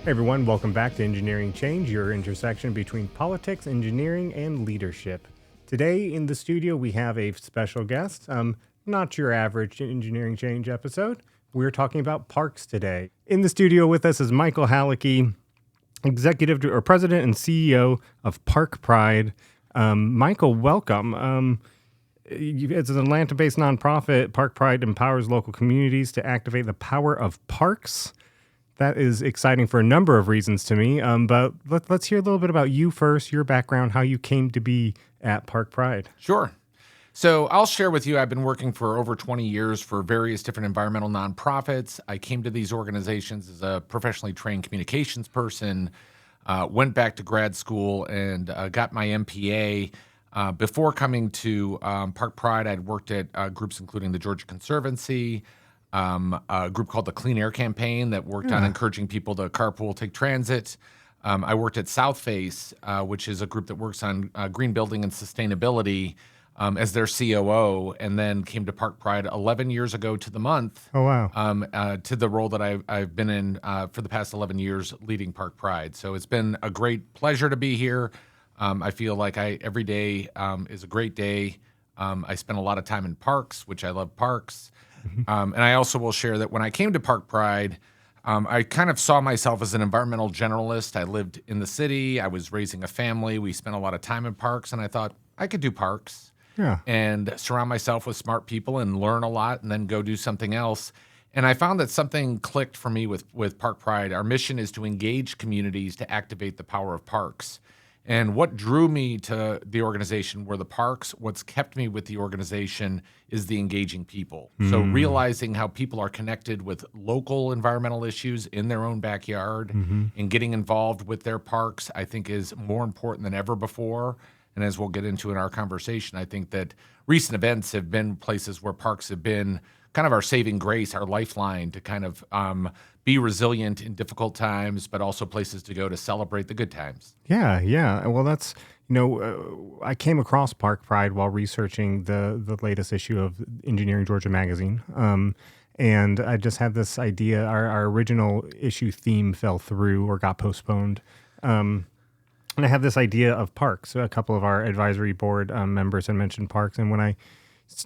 Hey everyone, welcome back to Engineering Change, your intersection between politics, engineering, and leadership. Today in the studio we have a special guest, not your average Engineering Change episode. We're talking about parks today. In the studio with us is Michael Halicki, executive or president and CEO of Park Pride. Michael, welcome. It's an Atlanta-based nonprofit. Park Pride empowers local communities to activate the power of parks. That is exciting for a number of reasons to me, but let's hear a little bit about you first, your background, how you came to be at Park Pride. Sure. So I'll share with you, I've been working for over 20 years for various different environmental nonprofits. I came to these organizations as a professionally trained communications person, went back to grad school and got my MPA. Before coming to Park Pride, I'd worked at groups including the Georgia Conservancy, a group called the Clean Air Campaign that worked on encouraging people to carpool, take transit. I worked at South Face, which is a group that works on green building and sustainability as their COO, and then came to Park Pride 11 years ago to the month. Oh, wow. To the role that I've been in for the past 11 years leading Park Pride. So it's been a great pleasure to be here. I feel like every day is a great day. I spend a lot of time in parks, which I love parks. And I also will share that when I came to Park Pride, I kind of saw myself as an environmental generalist. I lived in the city. I was raising a family. We spent a lot of time in parks, and I thought I could do parks and surround myself with smart people and learn a lot and then go do something else. And I found that something clicked for me with Park Pride. Our mission is to engage communities to activate the power of parks. And what drew me to the organization were the parks. What's kept me with the organization is the engaging people. So realizing how people are connected with local environmental issues in their own backyard and getting involved with their parks, I think is more important than ever before. And as we'll get into in our conversation, I think that recent events have been places where parks have been kind of our saving grace, our lifeline to kind of be resilient in difficult times, but also places to go to celebrate the good times. Yeah. Well, that's, I came across Park Pride while researching the latest issue of Engineering Georgia magazine. And I just had this idea, our original issue theme fell through or got postponed. And I had this idea of parks. A couple of our advisory board members had mentioned parks. And when I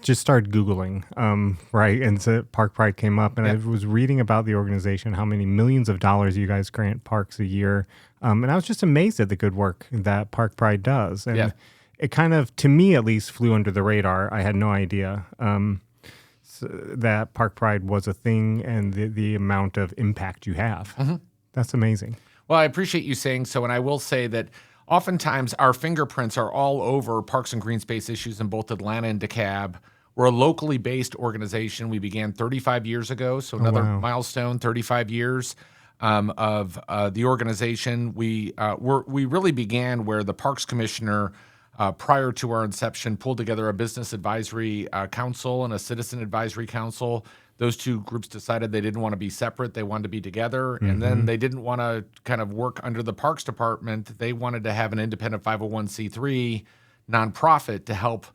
just started Googling, and so Park Pride came up, and I was reading about the organization, how many millions of dollars you guys grant parks a year, and I was just amazed at the good work that Park Pride does, and it kind of, to me at least, flew under the radar. I had no idea that Park Pride was a thing and the amount of impact you have. That's amazing. Well, I appreciate you saying so, and I will say that oftentimes, our fingerprints are all over parks and green space issues in both Atlanta and DeKalb. We're a locally based organization. We began 35 years ago, so another milestone, 35 years of the organization. We really began where the Parks Commissioner, prior to our inception, pulled together a business advisory council and a citizen advisory council. Those two groups decided they didn't want to be separate. They wanted to be together. And then they didn't want to kind of work under the Parks Department. They wanted to have an independent 501c3 nonprofit to help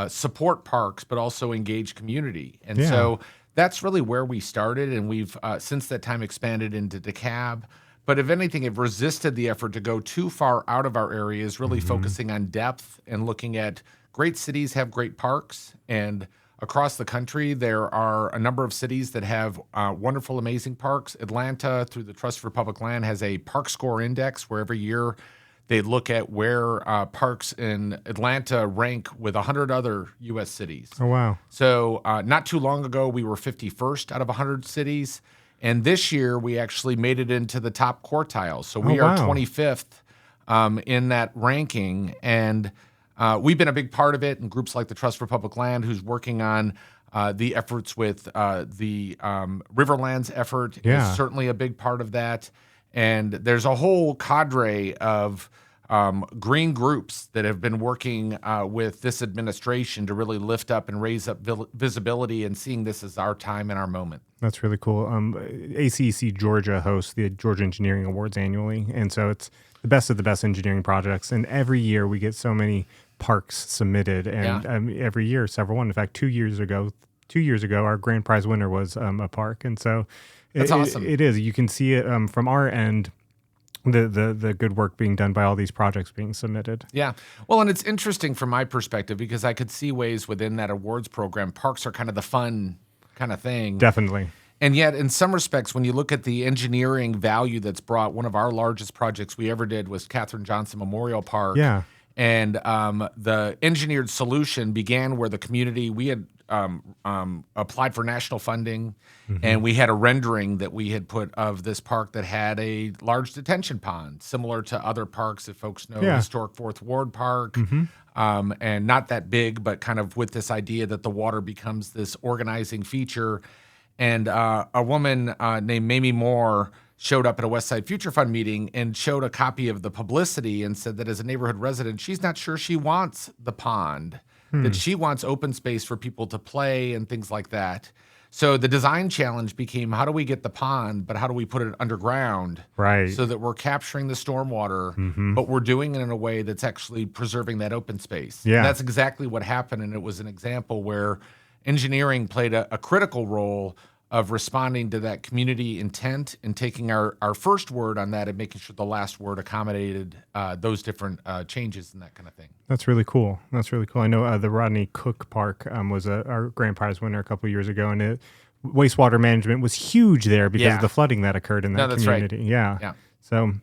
support parks, but also engage community. And so that's really where we started. And we've since that time expanded into DeKalb. But if anything, have resisted the effort to go too far out of our areas, really focusing on depth and looking at great cities have great parks. And across the country, there are a number of cities that have wonderful, amazing parks. Atlanta, through the Trust for Public Land, has a park score index where every year they look at where parks in Atlanta rank with 100 other U.S. cities. Oh, wow. So not too long ago, we were 51st out of 100 cities. And this year, we actually made it into the top quartile. So we are 25th in that ranking. And we've been a big part of it, and groups like the Trust for Public Land, who's working on the efforts with the Riverlands effort, is certainly a big part of that. And there's a whole cadre of green groups that have been working with this administration to really lift up and raise up visibility and seeing this as our time and our moment. That's really cool. ACC Georgia hosts the Georgia Engineering Awards annually, and so it's the best of the best engineering projects. And every year we get so many parks submitted, and every year several. In fact, 2 years ago, our grand prize winner was a park, and so That's awesome. It is. You can see it from our end, the good work being done by all these projects being submitted. Yeah. Well, and it's interesting from my perspective because I could see ways within that awards program, parks are kind of the fun kind of thing. Definitely. And yet, in some respects, when you look at the engineering value that's brought, one of our largest projects we ever did was Katherine Johnson Memorial Park. Yeah. And the engineered solution began where the community, we had applied for national funding, and we had a rendering that we had put of this park that had a large detention pond, similar to other parks, if folks know, historic Fourth Ward Park, and not that big, but kind of with this idea that the water becomes this organizing feature. And a woman named Mamie Moore showed up at a West Side Future Fund meeting and showed a copy of the publicity and said that as a neighborhood resident, she's not sure she wants the pond, that she wants open space for people to play and things like that. So the design challenge became, how do we get the pond, but how do we put it underground? Right. So that we're capturing the stormwater, but we're doing it in a way that's actually preserving that open space. Yeah. And that's exactly what happened. And it was an example where engineering played a critical role of responding to that community intent and taking our first word on that and making sure the last word accommodated those different changes and that kind of thing. That's really cool. I know the Rodney Cook Park was our grand prize winner a couple years ago, and wastewater management was huge there because of the flooding that occurred in that community. Right. Yeah. So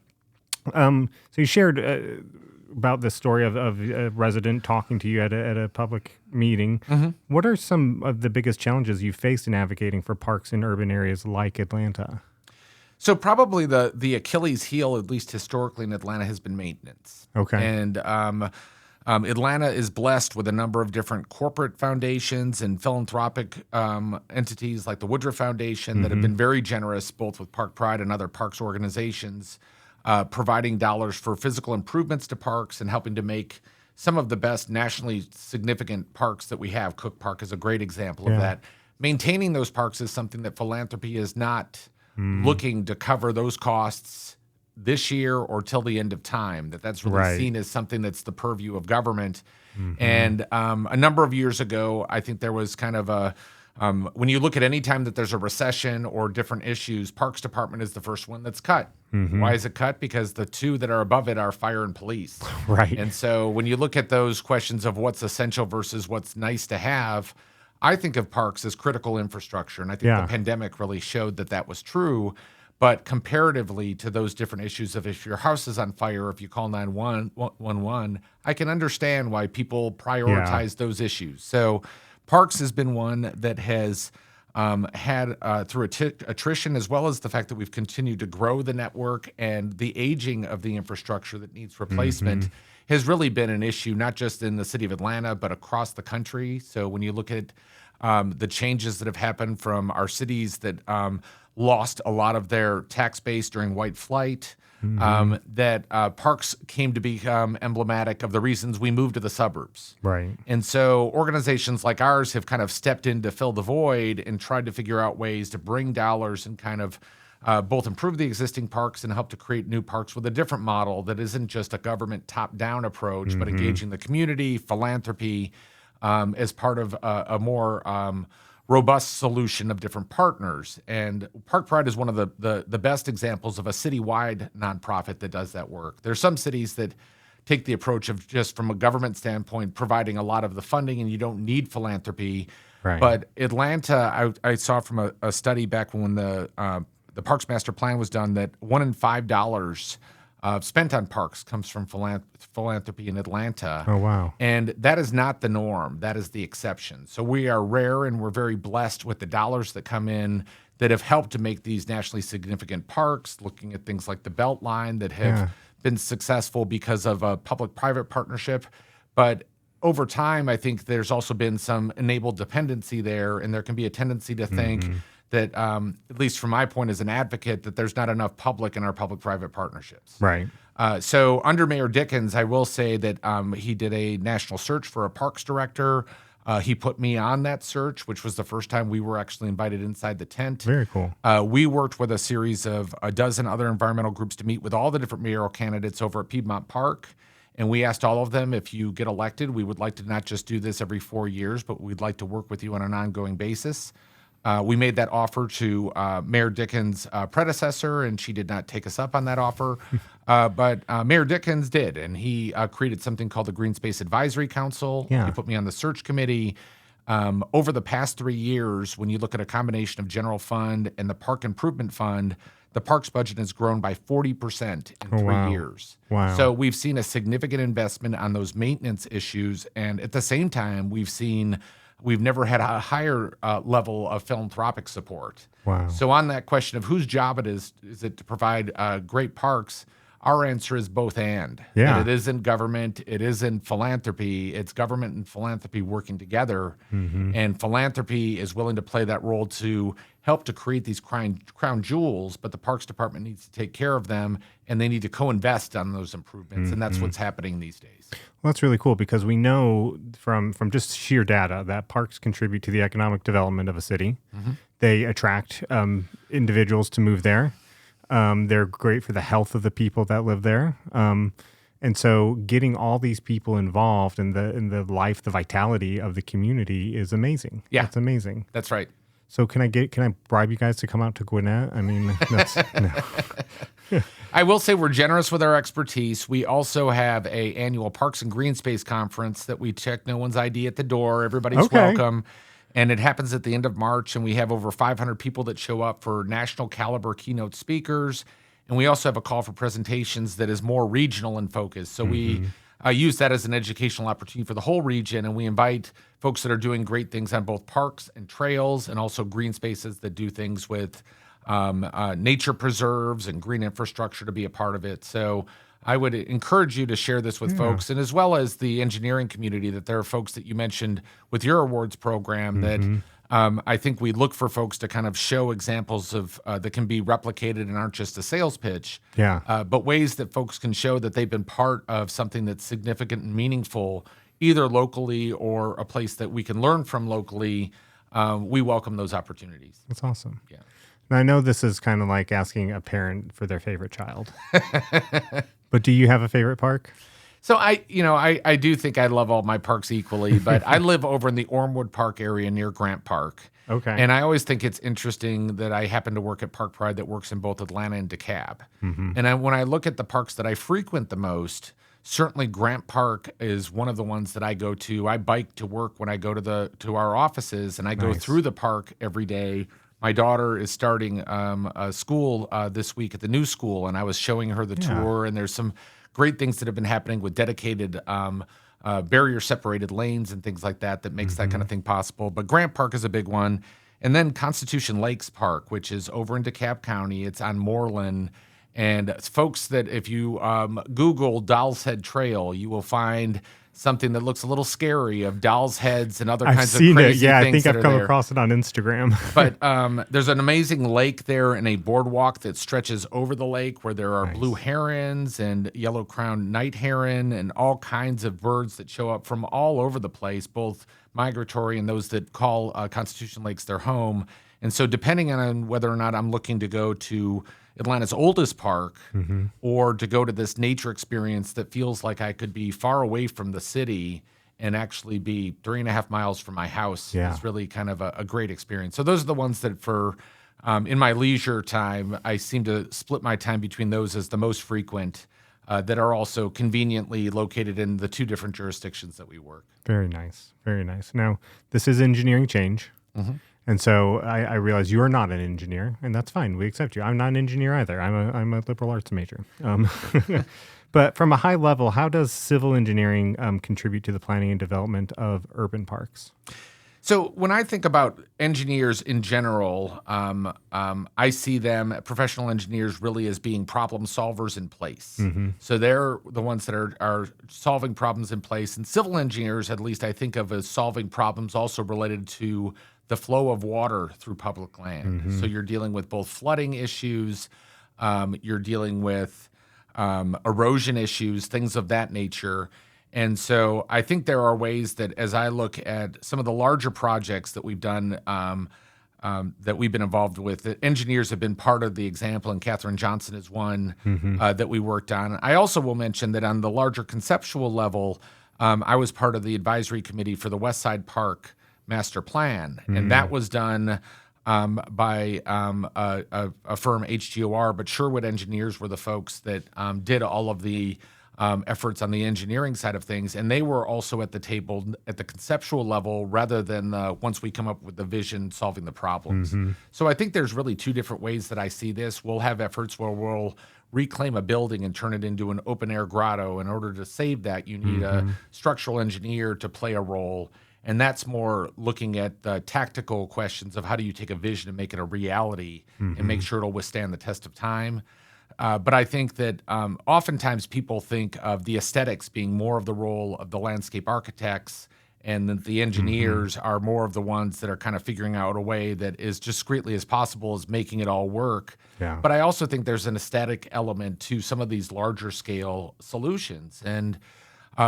you shared about the story of a resident talking to you at a public meeting. What are some of the biggest challenges you faced in advocating for parks in urban areas like Atlanta? So probably the Achilles heel, at least historically in Atlanta, has been maintenance. Okay. And Atlanta is blessed with a number of different corporate foundations and philanthropic entities like the Woodruff Foundation that have been very generous, both with Park Pride and other parks organizations, providing dollars for physical improvements to parks and helping to make some of the best nationally significant parks that we have. Cook Park is a great example of that. Maintaining those parks is something that philanthropy is not looking to cover those costs this year or till the end of time, that's really seen as something that's the purview of government. And a number of years ago, I think there was kind of a, when you look at any time that there's a recession or different issues, Parks Department is the first one that's cut. Why is it cut? Because the two that are above it are fire and police. Right. And so when you look at those questions of what's essential versus what's nice to have, I think of parks as critical infrastructure. And I think the pandemic really showed that that was true. But comparatively to those different issues of if your house is on fire, if you call 911, I can understand why people prioritize those issues. So parks has been one that has had through attrition, as well as the fact that we've continued to grow the network and the aging of the infrastructure that needs replacement has really been an issue, not just in the city of Atlanta, but across the country. So when you look at the changes that have happened from our cities that lost a lot of their tax base during white flight, that parks came to become emblematic of the reasons we moved to the suburbs. Right. And so organizations like ours have kind of stepped in to fill the void and tried to figure out ways to bring dollars and kind of both improve the existing parks and help to create new parks with a different model that isn't just a government top-down approach, but engaging the community, philanthropy, as part of a more robust solution of different partners. And Park Pride is one of the best examples of a citywide nonprofit that does that work. There's some cities that take the approach of just from a government standpoint, providing a lot of the funding and you don't need philanthropy. Right. But Atlanta, I saw from a study back when the Parks Master Plan was done that $1 in $5 spent on parks comes from philanthropy in Atlanta. Oh, wow. And that is not the norm. That is the exception. So we are rare and we're very blessed with the dollars that come in that have helped to make these nationally significant parks, looking at things like the Beltline that have been successful because of a public-private partnership. But over time, I think there's also been some enabled dependency there, and there can be a tendency to think that, at least from my point as an advocate, that there's not enough public in our public-private partnerships. Right. So under Mayor Dickens, I will say that he did a national search for a parks director. He put me on that search, which was the first time we were actually invited inside the tent. Very cool. We worked with a series of a dozen other environmental groups to meet with all the different mayoral candidates over at Piedmont Park. And we asked all of them, if you get elected, we would like to not just do this every 4 years, but we'd like to work with you on an ongoing basis. We made that offer to Mayor Dickens' predecessor, and she did not take us up on that offer. But Mayor Dickens did, and he created something called the Greenspace Advisory Council. Yeah. He put me on the search committee. Over the past 3 years, when you look at a combination of general fund and the park improvement fund, the parks budget has grown by 40% in 3 years. Wow. So we've seen a significant investment on those maintenance issues. And at the same time, we've never had a higher level of philanthropic support. Wow. So on that question of whose job it is it to provide great parks, our answer is both and. Yeah. That it isn't government, it isn't philanthropy. It's government and philanthropy working together. And philanthropy is willing to play that role to help to create these crown jewels, but the Parks Department needs to take care of them, and they need to co-invest on those improvements, and that's what's happening these days. Well, that's really cool because we know from just sheer data that parks contribute to the economic development of a city. They attract individuals to move there. They're great for the health of the people that live there. And so getting all these people involved in the life, the vitality of the community is amazing. Yeah. It's amazing. That's right. So can I bribe you guys to come out to Gwinnett? I mean, no. I will say we're generous with our expertise. We also have a annual Parks and Greenspace conference that we check no one's ID at the door. Everybody's welcome. And it happens at the end of March, and we have over 500 people that show up for national caliber keynote speakers. And we also have a call for presentations that is more regional in focus. So we use that as an educational opportunity for the whole region, and we invite folks that are doing great things on both parks and trails, and also green spaces that do things with nature preserves and green infrastructure to be a part of it. So I would encourage you to share this with folks, and as well as the engineering community, that there are folks that you mentioned with your awards program that I think we look for folks to kind of show examples of that can be replicated and aren't just a sales pitch, but ways that folks can show that they've been part of something that's significant and meaningful, either locally or a place that we can learn from locally. We welcome those opportunities. That's awesome. Yeah. Now, I know this is kind of like asking a parent for their favorite child, but do you have a favorite park? So I do think I love all my parks equally, but I live over in the Ormwood Park area near Grant Park. Okay. And I always think it's interesting that I happen to work at Park Pride that works in both Atlanta and DeKalb. And when I look at the parks that I frequent the most, certainly Grant Park is one of the ones that I go to. I bike to work when I go to our offices, and I go through the park every day. My daughter is starting a school this week at the new school, and I was showing her the tour, and there's some great things that have been happening with dedicated barrier-separated lanes and things like that makes that kind of thing possible. But Grant Park is a big one. And then Constitution Lakes Park, which is over in DeKalb County. It's on Moreland. And folks, that if you Google Doll's Head Trail, you will find something that looks a little scary of doll's heads and other kinds of crazy things. Yeah, I think I've come there. across it on Instagram. But there's an amazing lake there and a boardwalk that stretches over the lake where there are blue herons and yellow-crowned night heron and all kinds of birds that show up from all over the place, both migratory and those that call Constitution Lakes their home. And so depending on whether or not I'm looking to go to Atlanta's oldest park or to go to this nature experience that feels like I could be far away from the city and actually be 3.5 miles from my house is really kind of a great experience. So those are the ones that for in my leisure time, I seem to split my time between those as the most frequent that are also conveniently located in the two different jurisdictions that we work. Very nice. Very nice. Now, this is engineering change. And so I realize you are not an engineer, and that's fine. We accept you. I'm not an engineer either. I'm a liberal arts major. But from a high level, how does civil engineering contribute to the planning and development of urban parks? So when I think about engineers in general, I see them, professional engineers, really as being problem solvers in place. So they're the ones that are solving problems in place. And civil engineers, at least I think of as solving problems also related to the flow of water through public land. So you're dealing with both flooding issues, you're dealing with erosion issues, things of that nature. And so I think there are ways that as I look at some of the larger projects that we've done, that we've been involved with, that engineers have been part of the example, and Katherine Johnson is one that we worked on. I also will mention that on the larger conceptual level, I was part of the advisory committee for the West Side Park Master Plan, and that was done by a firm, HGOR, but Sherwood Engineers were the folks that did all of the efforts on the engineering side of things, and they were also at the table at the conceptual level rather than once we come up with the vision, solving the problems. So I think there's really two different ways that I see this. We'll have efforts where we'll reclaim a building and turn it into an open-air grotto. In order to save that, you need a structural engineer to play a role. And that's more looking at the tactical questions of how do you take a vision and make it a reality and make sure it'll withstand the test of time. But I think that oftentimes people think of the aesthetics being more of the role of the landscape architects, and that the engineers are more of the ones that are kind of figuring out a way that is discreetly as possible as making it all work. Yeah. But I also think there's an aesthetic element to some of these larger scale solutions. And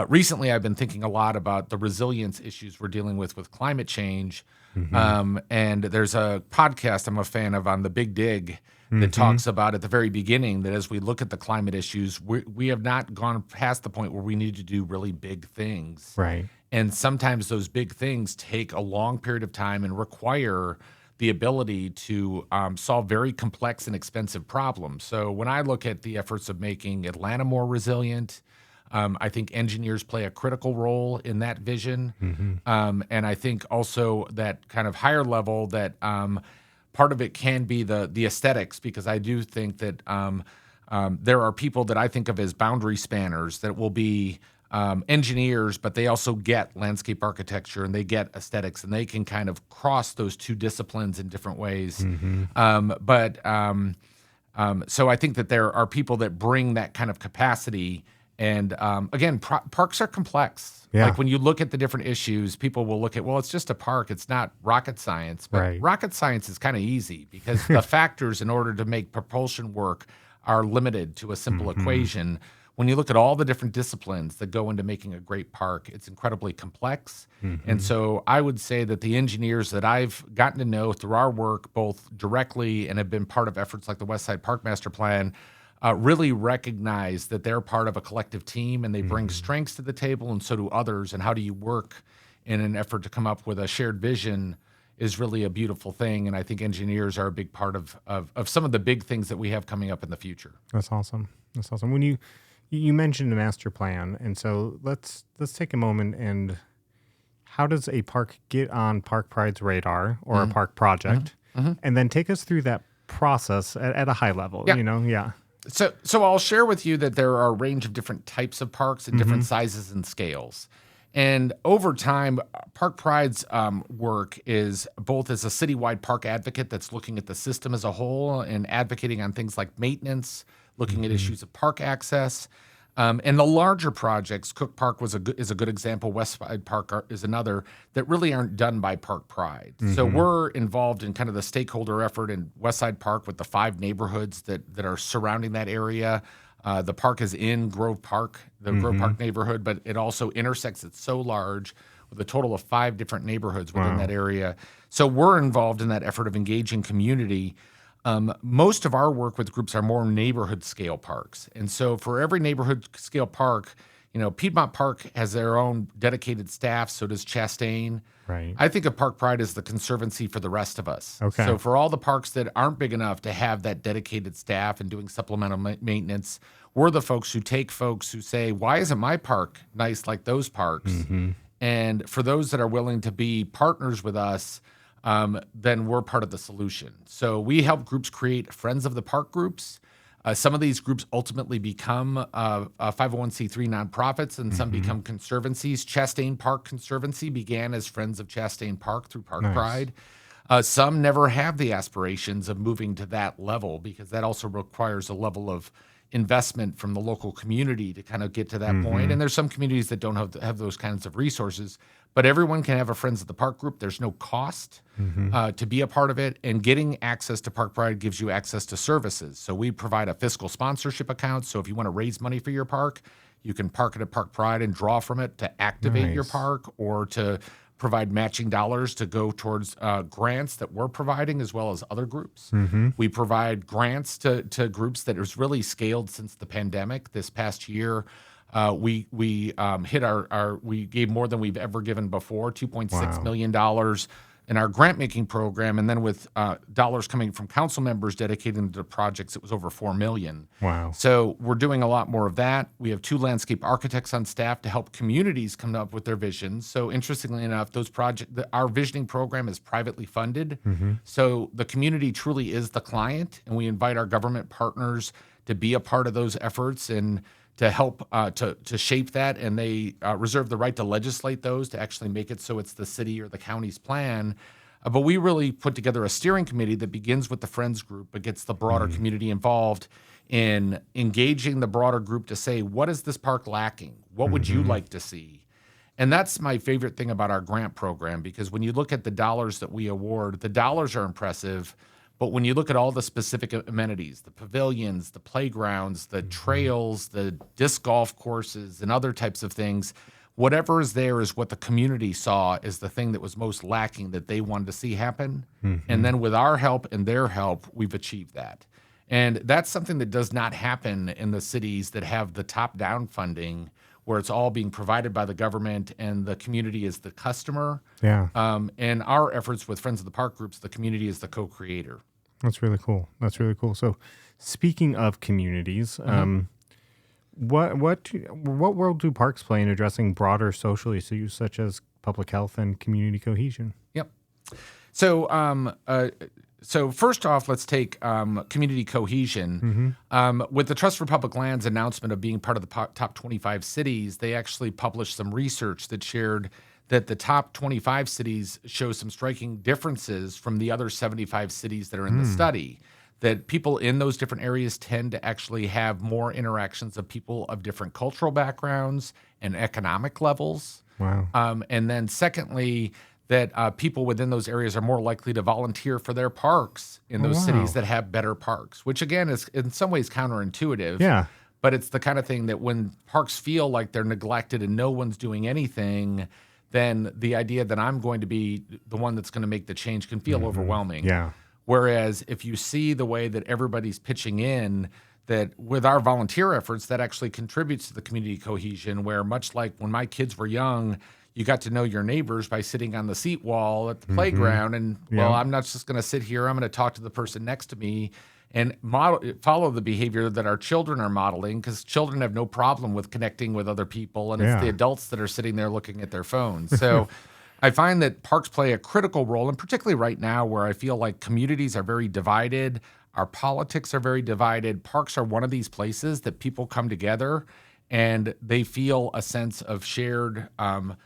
recently, I've been thinking a lot about the resilience issues we're dealing with climate change. And there's a podcast I'm a fan of on the Big Dig that talks about at the very beginning that as we look at the climate issues, we have not gone past the point where we need to do really big things. Right. And sometimes those big things take a long period of time and require the ability to solve very complex and expensive problems. So when I look at the efforts of making Atlanta more resilient, I think engineers play a critical role in that vision. And I think also that kind of higher level that part of it can be the aesthetics, because I do think that there are people that I think of as boundary spanners that will be engineers, but they also get landscape architecture and they get aesthetics, and they can kind of cross those two disciplines in different ways. So I think that there are people that bring that kind of capacity. And again, parks are complex. Yeah. Like when you look at the different issues, people will look at, well, it's just a park. It's not rocket science. But Right. rocket science is kind of easy because the factors in order to make propulsion work are limited to a simple equation. When you look at all the different disciplines that go into making a great park, it's incredibly complex. And so I would say that the engineers that I've gotten to know through our work, both directly and have been part of efforts like the West Side Park Master Plan, really recognize that they're part of a collective team and they bring strengths to the table, and so do others. And how do you work in an effort to come up with a shared vision is really a beautiful thing. And I think engineers are a big part of some of the big things that we have coming up in the future. That's awesome. That's awesome. When you mentioned the master plan, and so let's take a moment and how does a park get on Park Pride's radar or a park project, and then take us through that process at a high level. Yeah. So I'll share with you that there are a range of different types of parks and different sizes and scales. And over time, Park Pride's work is both as a citywide park advocate that's looking at the system as a whole and advocating on things like maintenance, looking at issues of park access. And the larger projects, Cook Park is a good example, West Side Park is another, that really aren't done by Park Pride. So we're involved in kind of the stakeholder effort in West Side Park with the 5 neighborhoods that are surrounding that area. The park is in Grove Park, the Grove Park neighborhood, but it also intersects, it's so large, with a total of 5 different neighborhoods within that area. So we're involved in that effort of engaging community. Most of our work with groups are more neighborhood scale parks. And so for every neighborhood scale park, Piedmont Park has their own dedicated staff, so does Chastain. Right. I think of Park Pride as the conservancy for the rest of us. Okay. So for all the parks that aren't big enough to have that dedicated staff and doing supplemental maintenance, we're the folks who take folks who say, why isn't my park nice like those parks? And for those that are willing to be partners with us, then we're part of the solution. So we help groups create Friends of the Park groups. Some of these groups ultimately become 501c3 nonprofits, and some become conservancies. Chastain Park Conservancy began as Friends of Chastain Park through Park Pride. Some never have the aspirations of moving to that level because that also requires a level of investment from the local community to kind of get to that point. And there's some communities that don't have those kinds of resources, but everyone can have a Friends of the Park group. There's no cost to be a part of it, and getting access to Park Pride gives you access to services. So we provide a fiscal sponsorship account. So if you want to raise money for your park, you can park it at Park Pride and draw from it to activate your park, or to provide matching dollars to go towards grants that we're providing, as well as other groups. We provide grants to groups that is really scaled since the pandemic. This past year, we hit we gave more than we've ever given before, $2.6 million in our grant making program, and then with dollars coming from council members dedicating to projects, it was over $4 million. Wow. So we're doing a lot more of that. We have 2 landscape architects on staff to help communities come up with their visions. So interestingly enough, our visioning program is privately funded. So the community truly is the client, and we invite our government partners to be a part of those efforts and to help to shape that, and they reserve the right to legislate those to actually make it so it's the city or the county's plan. But we really put together a steering committee that begins with the Friends group, but gets the broader community involved in engaging the broader group to say, what is this park lacking? What would you like to see? And that's my favorite thing about our grant program, because when you look at the dollars that we award, the dollars are impressive. But when you look at all the specific amenities, the pavilions, the playgrounds, the trails, the disc golf courses, and other types of things, whatever is there is what the community saw as the thing that was most lacking that they wanted to see happen. And then with our help and their help, we've achieved that. And that's something that does not happen in the cities that have the top-down funding, where it's all being provided by the government and the community is the customer. Yeah. And our efforts with Friends of the Park groups, the community is the co-creator. That's really cool. So speaking of communities, what role do parks play in addressing broader social issues such as public health and community cohesion? Yep. So first off, let's take community cohesion. With the Trust for Public Lands announcement of being part of the top 25 cities, they actually published some research that shared that the top 25 cities show some striking differences from the other 75 cities that are in the study. That people in those different areas tend to actually have more interactions of people of different cultural backgrounds and economic levels. Wow. And then secondly, that people within those areas are more likely to volunteer for their parks in those cities that have better parks, which again is in some ways counterintuitive. Yeah. But it's the kind of thing that when parks feel like they're neglected and no one's doing anything, then the idea that I'm going to be the one that's going to make the change can feel overwhelming. Yeah. Whereas if you see the way that everybody's pitching in, that with our volunteer efforts, that actually contributes to the community cohesion, where much like when my kids were young, you got to know your neighbors by sitting on the seat wall at the playground. And, well, I'm not just going to sit here. I'm going to talk to the person next to me and follow the behavior that our children are modeling, because children have no problem with connecting with other people. And it's the adults that are sitting there looking at their phones. So I find that parks play a critical role, and particularly right now where I feel like communities are very divided, our politics are very divided. Parks are one of these places that people come together and they feel a sense of shared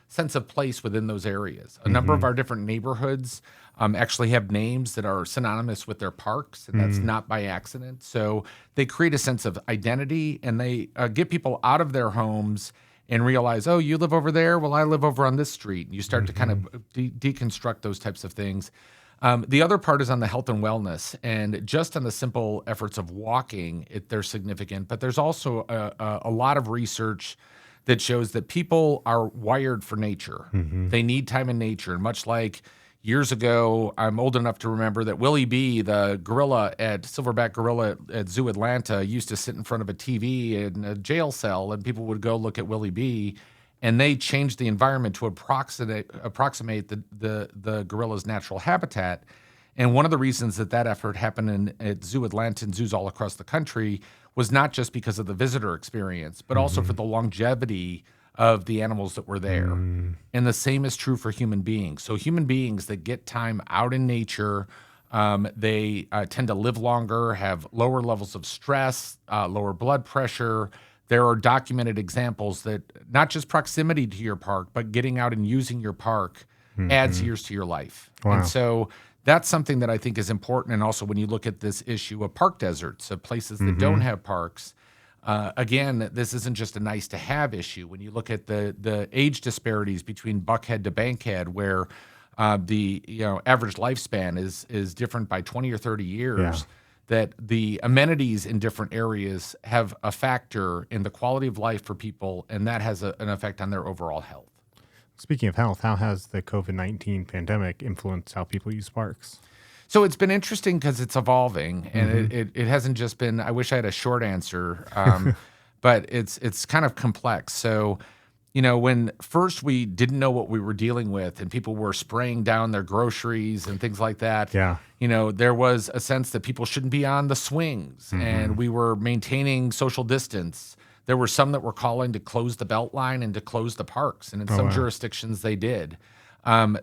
sense of place within those areas. A number of our different neighborhoods actually have names that are synonymous with their parks, and that's not by accident. So they create a sense of identity, and they get people out of their homes and realize, oh, you live over there? Well, I live over on this street. And you start to kind of deconstruct those types of things. The other part is on the health and wellness, and just on the simple efforts of walking, they're significant. But there's also a lot of research that shows that people are wired for nature. They need time in nature. And much like years ago, I'm old enough to remember that Willie B., the gorilla silverback gorilla at Zoo Atlanta, used to sit in front of a TV in a jail cell, and people would go look at Willie B., and they changed the environment to approximate the gorilla's natural habitat. And one of the reasons that effort happened at Zoo Atlanta and zoos all across the country was not just because of the visitor experience, but also for the longevity of the animals that were there. And the same is true for human beings. So human beings that get time out in nature, they tend to live longer, have lower levels of stress, lower blood pressure. There are documented examples that not just proximity to your park, but getting out and using your park adds years to your life. Wow. And so that's something that I think is important. And also when you look at this issue of park deserts, of places that don't have parks, again, this isn't just a nice to have issue. When you look at the age disparities between Buckhead to Bankhead, where the average lifespan is different by 20 or 30 years, that the amenities in different areas have a factor in the quality of life for people, and that has an effect on their overall health. Speaking of health, how has the COVID-19 pandemic influenced how people use parks? So it's been interesting because it's evolving, and it hasn't just been, I wish I had a short answer, but it's kind of complex. So when first we didn't know what we were dealing with and people were spraying down their groceries and things like that, Yeah. there was a sense that people shouldn't be on the swings and we were maintaining social distance. There were some that were calling to close the Beltline and to close the parks, and in some jurisdictions they did.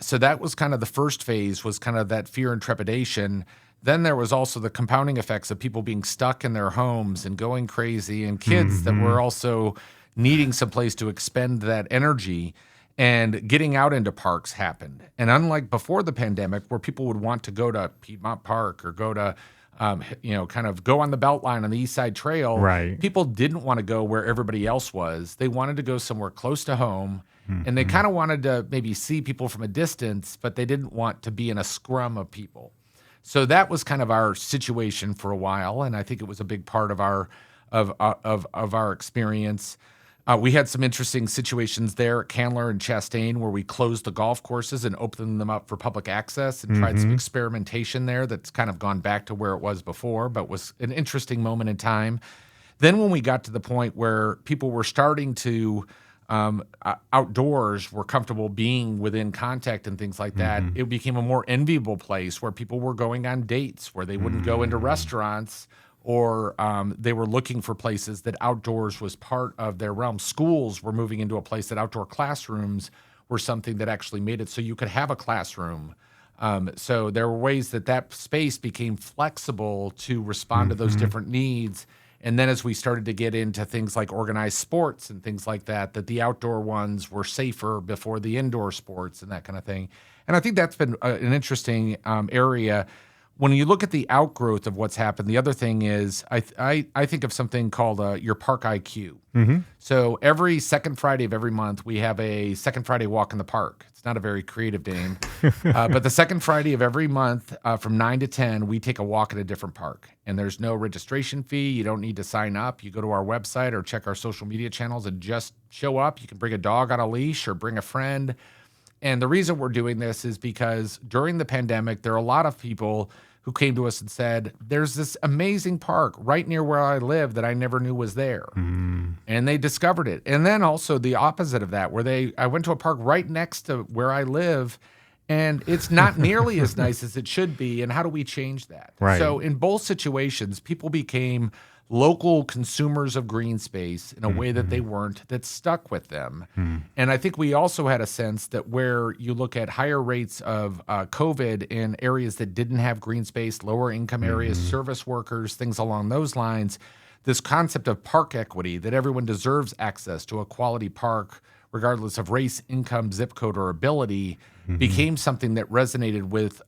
So that was kind of the first phase, was kind of that fear and trepidation. Then there was also the compounding effects of people being stuck in their homes and going crazy, and kids that were also needing some place to expend that energy, and getting out into parks happened. And unlike before the pandemic, where people would want to go to Piedmont Park or go to, kind of go on the Beltline on the East Side Trail, Right. people didn't want to go where everybody else was. They wanted to go somewhere close to home, and they kind of wanted to maybe see people from a distance, but they didn't want to be in a scrum of people. So that was kind of our situation for a while, and I think it was a big part of our experience. We had some interesting situations there at Candler and Chastain where we closed the golf courses and opened them up for public access and tried some experimentation there that's kind of gone back to where it was before, but was an interesting moment in time. Then when we got to the point where people were starting to outdoors, were comfortable being within contact and things like that, it became a more enviable place where people were going on dates, where they wouldn't go into restaurants, or they were looking for places that outdoors was part of their realm. Schools were moving into a place that outdoor classrooms were something that actually made it so you could have a classroom. So there were ways that space became flexible to respond to those different needs. And then as we started to get into things like organized sports and things like that the outdoor ones were safer before the indoor sports and that kind of thing. And I think that's been an interesting area. When you look at the outgrowth of what's happened, the other thing is I think of something called your Park IQ. So every second Friday of every month, we have a second Friday walk in the park. It's not a very creative name, but the second Friday of every month from 9 to 10, we take a walk at a different park. And there's no registration fee. You don't need to sign up. You go to our website or check our social media channels and just show up. You can bring a dog on a leash or bring a friend. And the reason we're doing this is because during the pandemic, there are a lot of people who came to us and said, there's this amazing park right near where I live that I never knew was there. And they discovered it. And then also the opposite of that, where I went to a park right next to where I live, and it's not nearly as nice as it should be. And how do we change that? Right. So in both situations, people became local consumers of green space in a way that they weren't, that stuck with them. And I think we also had a sense that where you look at higher rates of COVID in areas that didn't have green space, lower income areas, service workers, things along those lines, this concept of park equity, that everyone deserves access to a quality park, regardless of race, income, zip code, or ability, became something that resonated with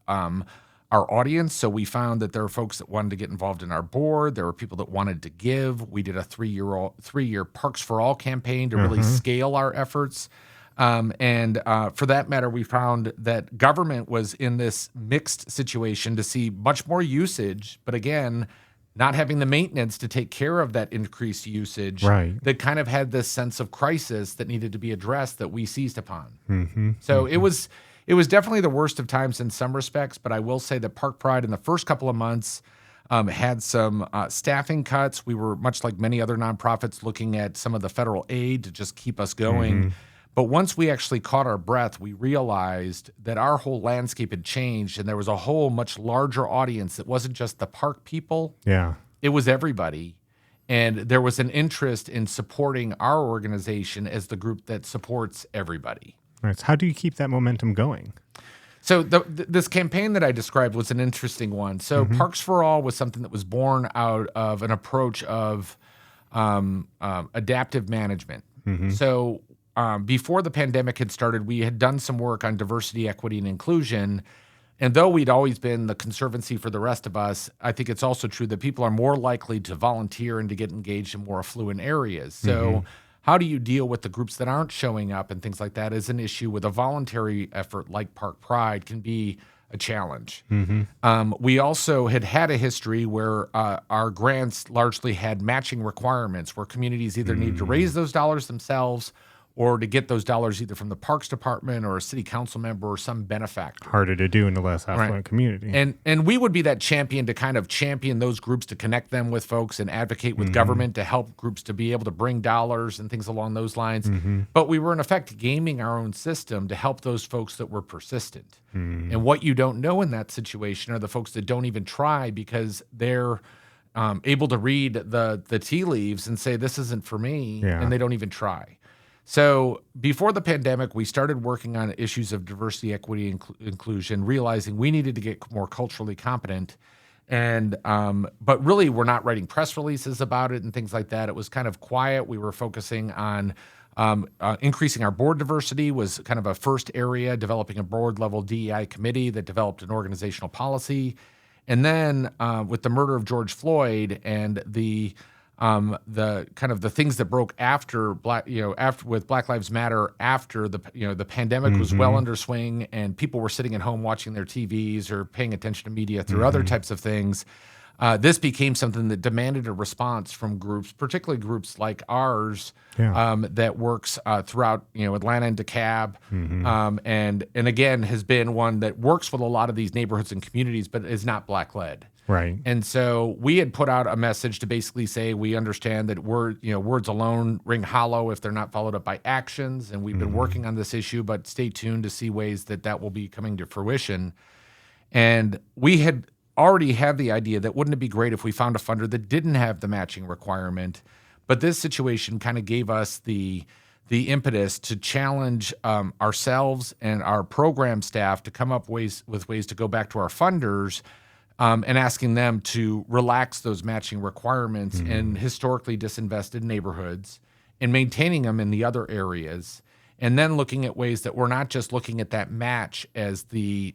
our audience. So we found that there were folks that wanted to get involved in our board. There were people that wanted to give. We did a three-year Parks for All campaign to really scale our efforts. And for that matter, we found that government was in this mixed situation to see much more usage, but again, not having the maintenance to take care of that increased usage, Right. that kind of had this sense of crisis that needed to be addressed that we seized upon. So it was definitely the worst of times in some respects, but I will say that Park Pride in the first couple of months had some staffing cuts. We were, much like many other nonprofits, looking at some of the federal aid to just keep us going. But once we actually caught our breath, we realized that our whole landscape had changed, and there was a whole much larger audience. It wasn't just the park people. Yeah. It was everybody. And there was an interest in supporting our organization as the group that supports everybody. Right. So how do you keep that momentum going? So this campaign that I described was an interesting one. So Parks for All was something that was born out of an approach of adaptive management. So before the pandemic had started, we had done some work on diversity, equity, and inclusion. And though we'd always been the conservancy for the rest of us, I think it's also true that people are more likely to volunteer and to get engaged in more affluent areas. So how do you deal with the groups that aren't showing up and things like that is an issue with a voluntary effort like Park Pride can be a challenge. We also had a history where our grants largely had matching requirements where communities either needed to raise those dollars themselves or to get those dollars either from the Parks Department or a city council member or some benefactor. Harder to do in a less affluent community. And we would be that champion to kind of champion those groups, to connect them with folks and advocate with government to help groups to be able to bring dollars and things along those lines. But we were in effect gaming our own system to help those folks that were persistent. And what you don't know in that situation are the folks that don't even try because they're able to read the tea leaves and say, this isn't for me, and they don't even try. So before the pandemic, we started working on issues of diversity, equity, and inclusion, realizing we needed to get more culturally competent. And but really, we're not writing press releases about it and things like that. It was kind of quiet. We were focusing on increasing our board diversity was kind of a first area, developing a board-level DEI committee that developed an organizational policy. And then with the murder of George Floyd and the kind of the things that broke after with Black Lives Matter, after the pandemic was well under swing and people were sitting at home watching their TVs or paying attention to media through other types of things, this became something that demanded a response from groups, particularly groups like ours, that works throughout Atlanta and DeKalb, and again has been one that works with a lot of these neighborhoods and communities, but is not Black led. Right. And so we had put out a message to basically say we understand that words alone ring hollow if they're not followed up by actions. And we've been working on this issue, but stay tuned to see ways that will be coming to fruition. And we had already had the idea that wouldn't it be great if we found a funder that didn't have the matching requirement? But this situation kind of gave us the impetus to challenge ourselves and our program staff to come up with ways to go back to our funders and asking them to relax those matching requirements in historically disinvested neighborhoods and maintaining them in the other areas. And then looking at ways that we're not just looking at that match as the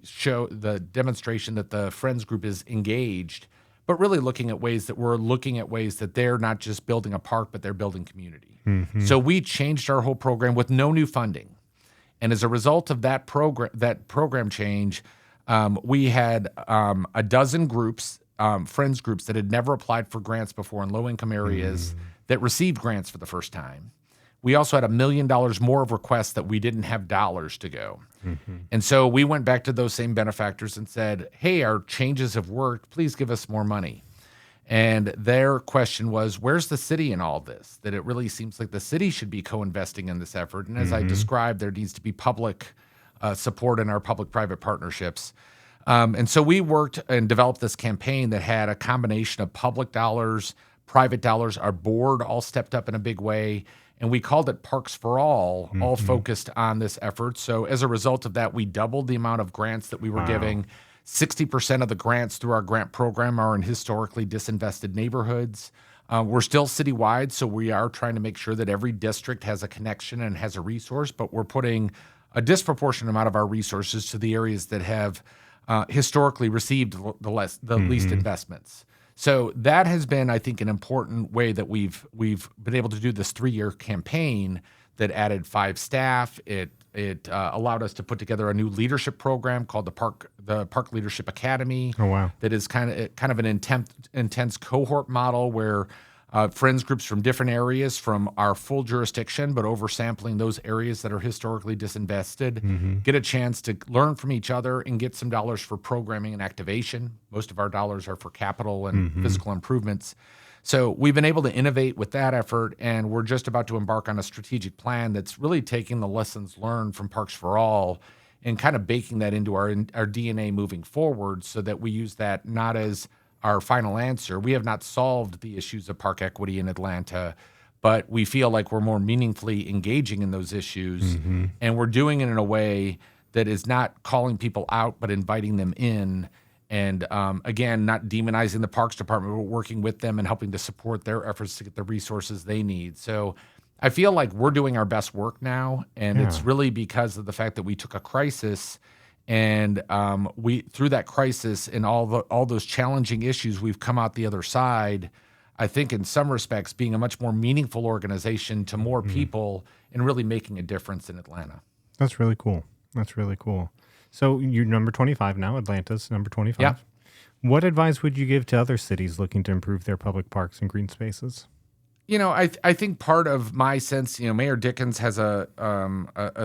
demonstration that the Friends group is engaged, but really looking at ways that they're not just building a park, but they're building community. So we changed our whole program with no new funding. And as a result of that program change, we had a dozen groups, Friends groups that had never applied for grants before in low-income areas that received grants for the first time. We also had $1 million more of requests that we didn't have dollars to go. And so we went back to those same benefactors and said, hey, our changes have worked. Please give us more money. And their question was, where's the city in all this? That it really seems like the city should be co-investing in this effort. And as I described, there needs to be public support in our public-private partnerships. And so we worked and developed this campaign that had a combination of public dollars, private dollars. Our board all stepped up in a big way. And we called it Parks for All focused on this effort. So as a result of that, we doubled the amount of grants that we were giving. 60% of the grants through our grant program are in historically disinvested neighborhoods. We're still citywide, so we are trying to make sure that every district has a connection and has a resource, but we're putting a disproportionate amount of our resources to the areas that have historically received the least investments. So that has been, I think, an important way that we've been able to do this 3-year campaign that added 5 staff. It allowed us to put together a new leadership program called the Park Leadership Academy. Oh, wow. That is kind of an intense cohort model where friends groups from different areas from our full jurisdiction, but oversampling those areas that are historically disinvested, get a chance to learn from each other and get some dollars for programming and activation. Most of our dollars are for capital and physical improvements. So we've been able to innovate with that effort, and we're just about to embark on a strategic plan that's really taking the lessons learned from Parks for All and kind of baking that into our DNA moving forward so that we use that not as our final answer. We have not solved the issues of park equity in Atlanta, but we feel like we're more meaningfully engaging in those issues, and we're doing it in a way that is not calling people out, but inviting them in. And again, not demonizing the Parks Department, but working with them and helping to support their efforts to get the resources they need. So I feel like we're doing our best work now, and it's really because of the fact that we took a crisis, and we through that crisis and all those challenging issues, we've come out the other side. I think in some respects, being a much more meaningful organization to more people and really making a difference in Atlanta. That's really cool. That's really cool. So you're number 25 now. Atlanta's number 25. Yeah. What advice would you give to other cities looking to improve their public parks and green spaces? I think part of my sense, Mayor Dickens has a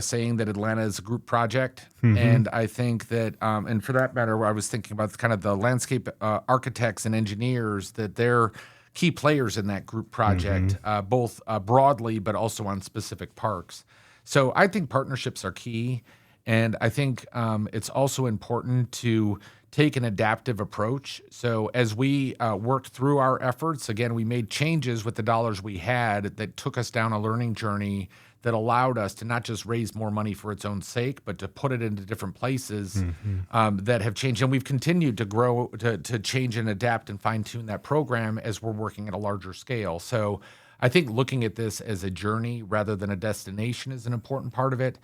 saying that Atlanta is a group project, and I think that, and for that matter, I was thinking about kind of the landscape architects and engineers that they're key players in that group project, both broadly but also on specific parks. So I think partnerships are key, and I think it's also important to take an adaptive approach. So as we worked through our efforts, again, we made changes with the dollars we had that took us down a learning journey that allowed us to not just raise more money for its own sake, but to put it into different places that have changed. And we've continued to grow, to change and adapt and fine tune that program as we're working at a larger scale. So I think looking at this as a journey rather than a destination is an important part of it.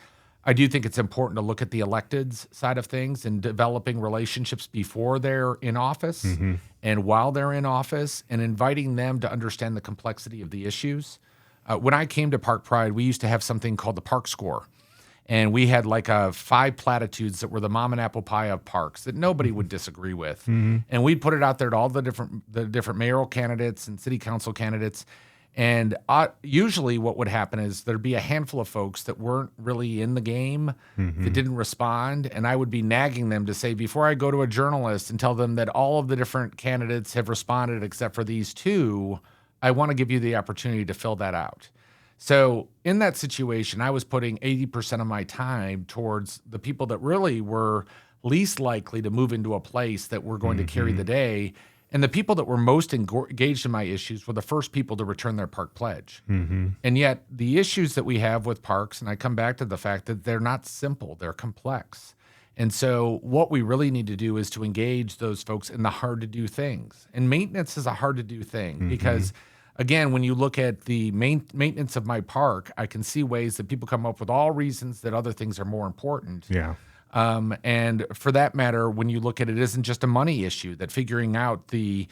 I do think it's important to look at the electeds side of things and developing relationships before they're in office and while they're in office and inviting them to understand the complexity of the issues. When I came to Park Pride, we used to have something called the Park Score. And we had like 5 platitudes that were the mom and apple pie of parks that nobody would disagree with. And we'd put it out there to all the different mayoral candidates and city council candidates. And usually what would happen is there'd be a handful of folks that weren't really in the game, that didn't respond. And I would be nagging them to say, before I go to a journalist and tell them that all of the different candidates have responded except for these 2, I want to give you the opportunity to fill that out. So in that situation, I was putting 80% of my time towards the people that really were least likely to move into a place that were going to carry the day. And the people that were most engaged in my issues were the first people to return their park pledge. And yet the issues that we have with parks, and I come back to the fact that they're not simple, they're complex. And so what we really need to do is to engage those folks in the hard to do things. And maintenance is a hard to do thing because, again, when you look at the maintenance of my park, I can see ways that people come up with all reasons that other things are more important. Yeah. And for that matter, when you look at it, it isn't just a money issue, that figuring out the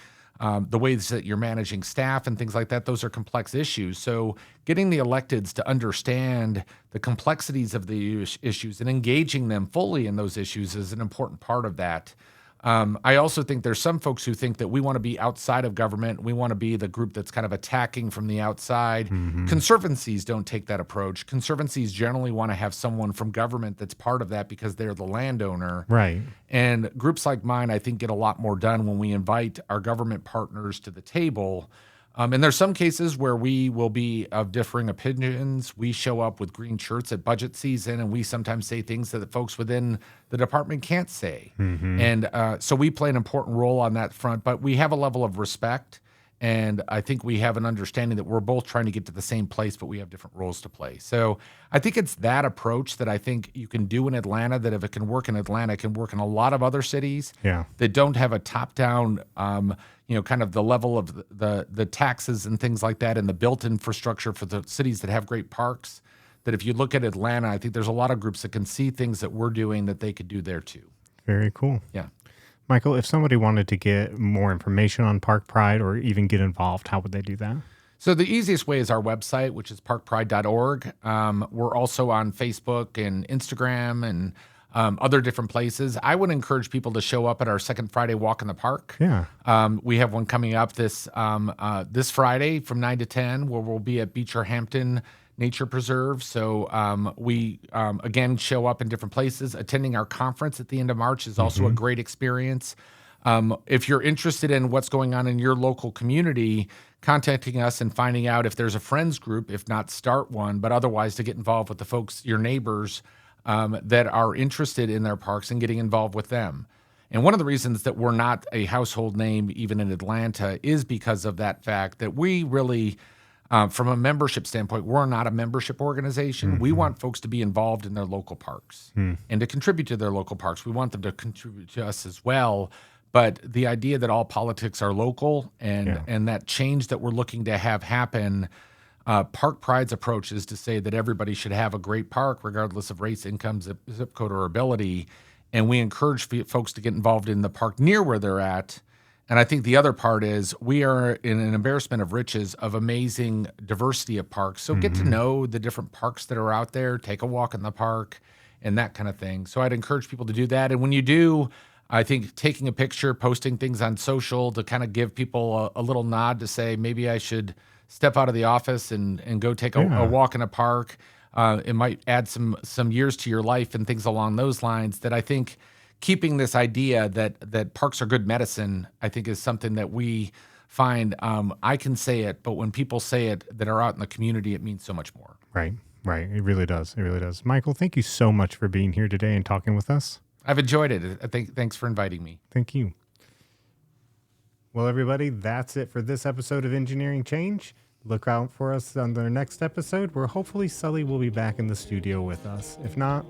ways that you're managing staff and things like that, those are complex issues. So getting the electeds to understand the complexities of the issues and engaging them fully in those issues is an important part of that. I also think there's some folks who think that we want to be outside of government. We want to be the group that's kind of attacking from the outside. Conservancies don't take that approach. Conservancies generally want to have someone from government that's part of that because they're the landowner. Right. And groups like mine, I think, get a lot more done when we invite our government partners to the table. And there's some cases where we will be of differing opinions. We show up with green shirts at budget season, and we sometimes say things that the folks within the department can't say. And so we play an important role on that front, but we have a level of respect. And I think we have an understanding that we're both trying to get to the same place, but we have different roles to play. So I think it's that approach that I think you can do in Atlanta, that if it can work in Atlanta, it can work in a lot of other cities that don't have a top-down, kind of the level of the taxes and things like that and the built infrastructure for the cities that have great parks, that if you look at Atlanta, I think there's a lot of groups that can see things that we're doing that they could do there too. Very cool. Yeah. Michael, if somebody wanted to get more information on Park Pride or even get involved, how would they do that? So the easiest way is our website, which is parkpride.org. We're also on Facebook and Instagram and other different places. I would encourage people to show up at our second Friday walk in the park. Yeah. We have one coming up this Friday from 9 to 10 where we'll be at Beecher Hampton Nature Preserve. So we, again, show up in different places. Attending our conference at the end of March is also a great experience. If you're interested in what's going on in your local community, contacting us and finding out if there's a friends group, if not start one, but otherwise to get involved with the folks, your neighbors that are interested in their parks and getting involved with them. And one of the reasons that we're not a household name even in Atlanta is because of that fact that we really, from a membership standpoint, we're not a membership organization. We want folks to be involved in their local parks and to contribute to their local parks. We want them to contribute to us as well. But the idea that all politics are local and that change that we're looking to have happen, Park Pride's approach is to say that everybody should have a great park regardless of race, income, zip code, or ability. And we encourage folks to get involved in the park near where they're at. And I think the other part is we are in an embarrassment of riches of amazing diversity of parks. So get to know the different parks that are out there, take a walk in the park, and that kind of thing. So I'd encourage people to do that. And when you do, I think taking a picture, posting things on social to kind of give people a little nod to say, maybe I should step out of the office and go take a Yeah. walk in a park. It might add some years to your life and things along those lines. That I think keeping this idea that parks are good medicine, I think is something that we find. I can say it, but when people say it that are out in the community, it means so much more. Right. Right. It really does. It really does. Michael, thank you so much for being here today and talking with us. I've enjoyed it. Thanks for inviting me. Thank you. Well, everybody, that's it for this episode of Engineering Change. Look out for us on the next episode where hopefully Sully will be back in the studio with us. If not,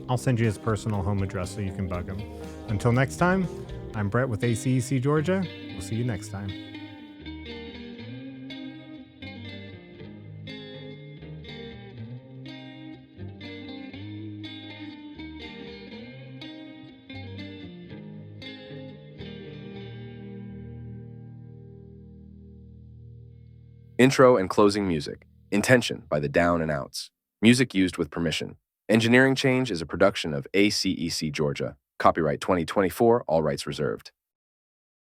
I'll send you his personal home address so you can bug him. Until next time, I'm Brett with ACEC Georgia. We'll see you next time. Intro and closing music. Intention by the Down and Outs. Music used with permission. Engineering Change is a production of ACEC Georgia. Copyright 2024, all rights reserved.